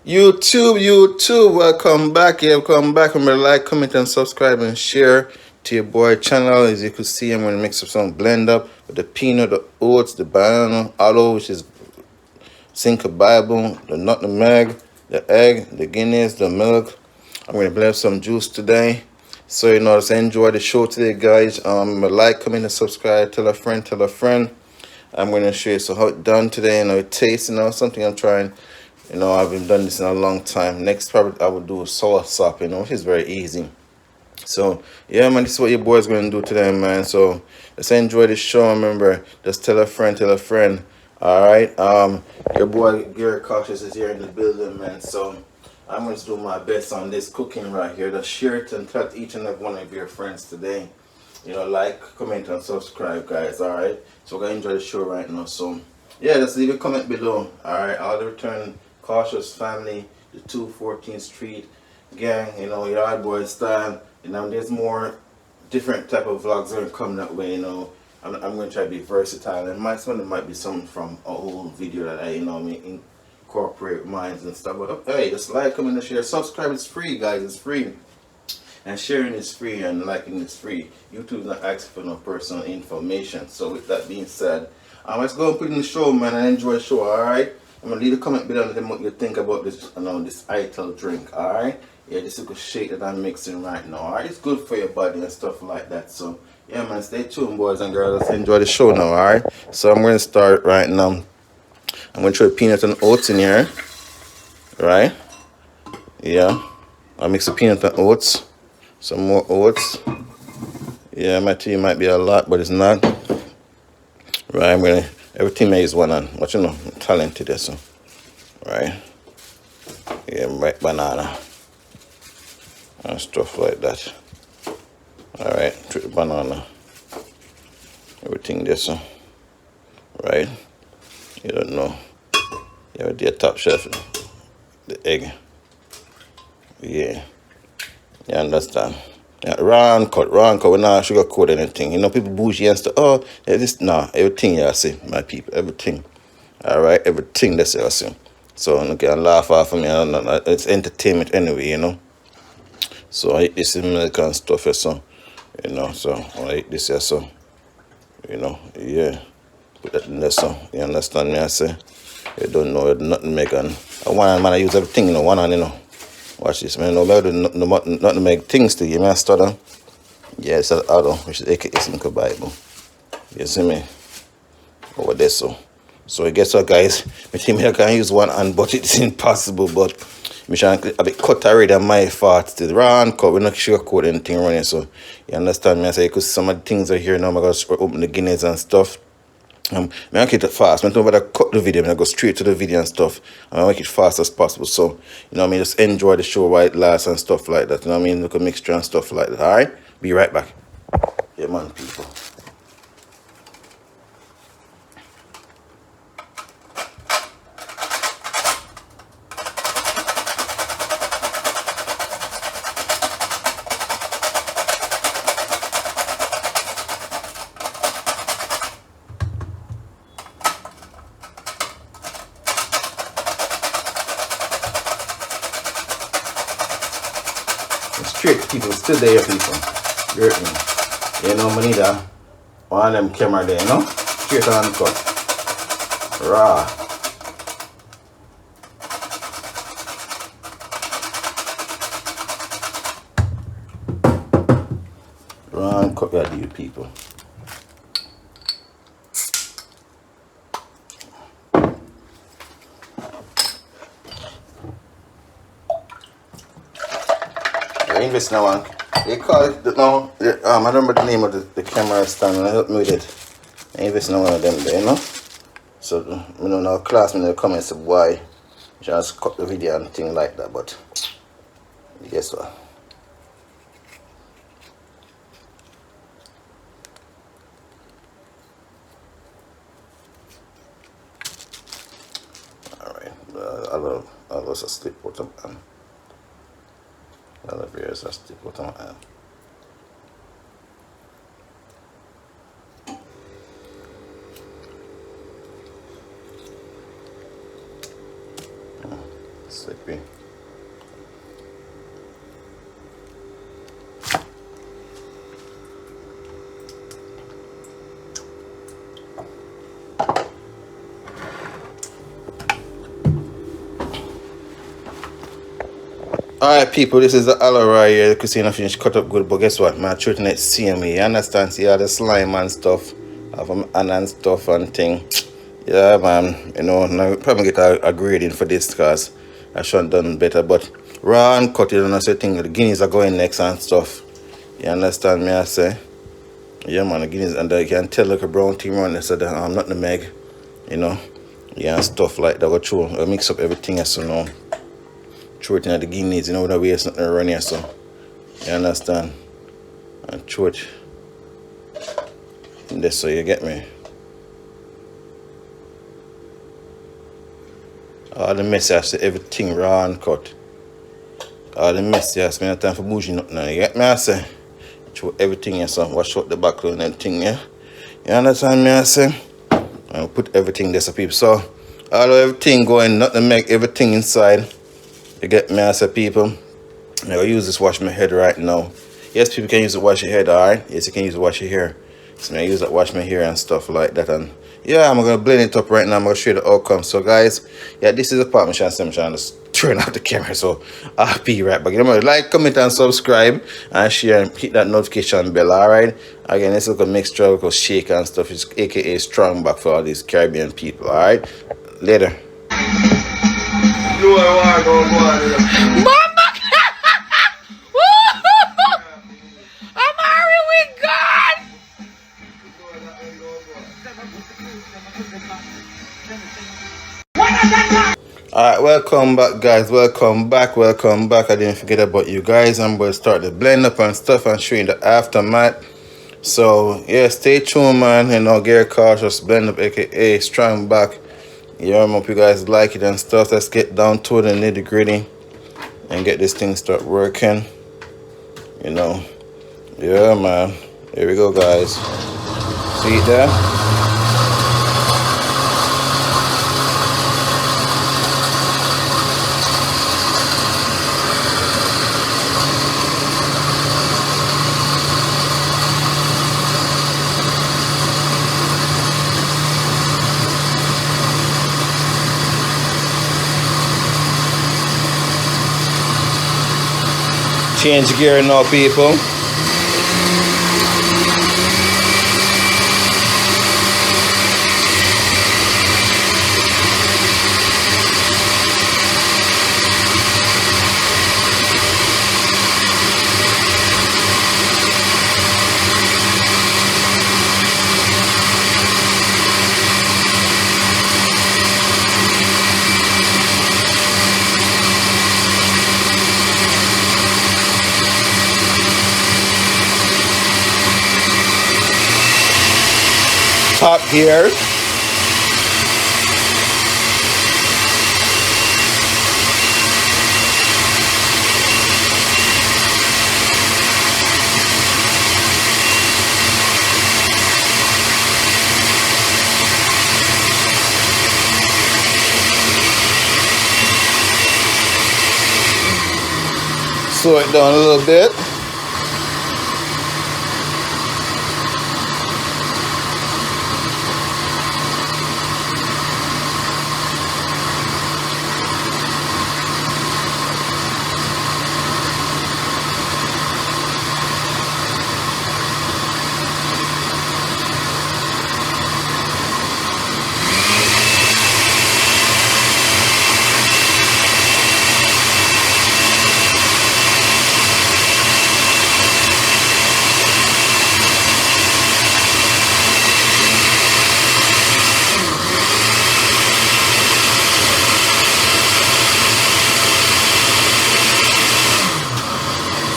YouTube, welcome back. Yeah, welcome back. Remember, like, comment, and subscribe and share to your boy channel. As you can see, I'm gonna mix up some blend up with the peanut, the oats, the banana, aloe, which is zinc Bible, the nutmeg, the egg, the Guinness, the milk. I'm gonna blend some juice today. So just enjoy the show today, guys. Like, comment, and subscribe. Tell a friend, tell a friend. I'm gonna show you so how it done today. It tastes. Something I'm trying. I haven't done this in a long time. Next, probably I would do a sour sop. Which is very easy. So yeah, man, this is what your boy's gonna do today, man. So let's enjoy the show. Remember, just tell a friend, tell a friend. All right. Your boy Gary Cautious is here in the building, man. So I'm going to do my best on this cooking right here. Just share it and tell each and every one of your friends today. Like, comment, and subscribe, guys. All right. So we're gonna enjoy the show right now. So yeah, just leave a comment below. All right. All the return Cautious family, the 214th Street gang. Yard boy style. There's more different type of vlogs that are coming that way. I'm going to try to be versatile, and some of them might be something from an old video that I incorporate minds and stuff. But hey, just like, comment, and share. Subscribe is free, guys. It's free. And sharing is free and liking is free. YouTube's not asking for no personal information. So with that being said, let's go and put in the show, man, and enjoy the show. All right. I'm gonna leave a comment below and tell me what you think about this, this ITEL drink. All right. Yeah, this is a shake that I'm mixing right now. All right. It's good for your body and stuff like that. So yeah, man, stay tuned, boys and girls. Let's enjoy the show now. All right. So I'm gonna start right now. I'm gonna throw peanut and oats in here. Right. Yeah. I'll mix the peanut and oats. Some more oats. Yeah, my tea might be a lot, but it's not. Right, everything is one on. What I'm talented there, so. Right. Yeah, right, banana. And stuff like that. Alright, treat the banana. Everything there, so. Right. You don't know. You have the top shelf. The egg. Yeah. You understand? Yeah, wrong cut. We're not sugarcoat anything. People bougie and stuff. Oh, yeah, everything you see, my people, everything. Alright, everything that's you see. So you can laugh off of me. It's entertainment anyway. So I eat this milk and stuff, so so I eat this here, so yeah. Put that in there, so you understand me, I say. You don't know nothing make and one man I use everything, one hand, Watch this, man. No matter not to make things to you, man. Stutter. Yeah, it's an auto, which is aka Simple Bible. You see me? Over there, so. So guess what, guys? I think I can use one hand, but it's impossible. But I trying a bit cut already on my fault. The round cut, we're not sugarcoat anything running. So you understand me? I say because some of the things are here now. I'm gonna open the Guinness and stuff. I keep it fast. I'm not cut the video. I go straight to the video and stuff. I make it fast as possible. So, just enjoy the show while it lasts and stuff like that. Look at mixture and stuff like that. Alright? Be right back. Yeah, man, people. Straight people, still there, people. I need one of them camera there, Straight on cut. Raw. Raw and cut that, you people. Invest now one. They call it no. I remember the name of the camera stand and help me with it. I invest in one of them there, So now class me in the comments of why just cut the video and thing like that, but guess what? Alright. I lost a slip bottom and other beers are still bottom and flippy. Alright people, this is the aloe right here. You can see I finish cut up good, but guess what? Man, treating it same way. You understand? See all the slime and stuff. Have them and stuff and thing. Yeah man, you know, now probably get a grading for this because I should have done better. But raw and cut, you know, say thing the guineas are going next and stuff. You understand me I say? Yeah man, the guineas, and you can tell like a brown thing around there, so that I'm not the meg, you know. Yeah, and stuff like that. Go through. I mix up everything as you know. Throw it in the guineas, you know, that way it's not around here, so you understand? And throw it in this, so you get me? All the mess, I say everything raw and cut. All the mess, I say, no time for bougie nothing, you get me? I say, throw everything here, so wash out the background and everything, yeah? You understand me? I say, and put everything there, so people, so all of everything going, not to make everything inside. You get me, I say, people. I'm gonna use this wash my head right now. Yes, people can use it wash your head, alright? Yes, you can use it wash your hair. So I use it wash my hair and stuff like that. And yeah, I'm gonna blend it up right now. I'm gonna show you the outcome. So guys, yeah, this is the part I'm trying to just turn off the camera. So I'll be right back. Remember, like, comment, and subscribe, and share, and hit that notification bell, alright? Again, this is a mixture of shake and stuff. It's aka strong back for all these Caribbean people, alright? Later. Mama! I'm already with God! Alright, welcome back guys, welcome back. I didn't forget about you guys. I'm going to start the blend up and stuff and show you the aftermath. So yeah, stay tuned man, you know, get cautious, blend up aka strong back. Yeah, I hope you guys like it and stuff. Let's get down to the nitty gritty and get this thing start working, you know. Yeah man, here we go guys. See it there? Change gear now people. Top gear. Slow it down a little bit.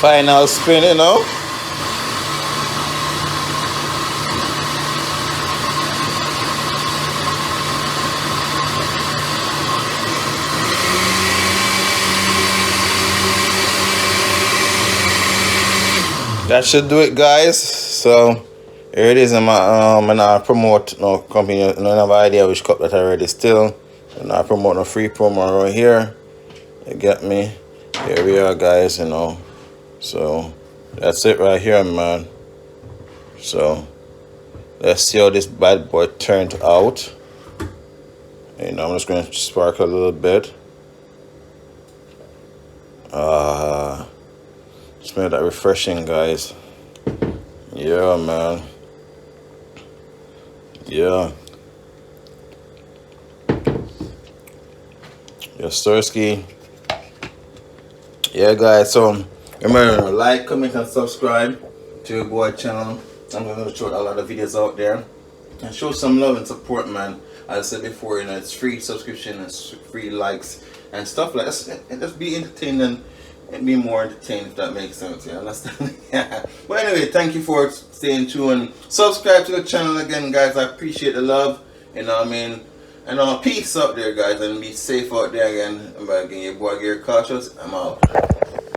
Final spin, you know. That should do it guys. So here it is. I'm not promote no company, no have idea which cup that I already still. I'm not promote no free promo right here. You get me? Here we are, guys, you know. So that's it right here, man. So let's see how this bad boy turned out. You know, I'm just gonna sparkle a little bit. Smell that refreshing, guys. Yeah, man. Yeah. Yes, Sirski. Yeah, guys. So remember to like, comment, and subscribe to your boy channel. I'm gonna show a lot of videos out there and show some love and support, man. As I said before, you know, it's free subscription, it's free likes and stuff like that. And just be entertained and be more entertained, if that makes sense. You understand? Yeah. But anyway, thank you for staying tuned. Subscribe to the channel again, guys. I appreciate the love. You know what I mean? And peace out there, guys, and be safe out there again. And again, your boy, Gary Cautious. I'm out.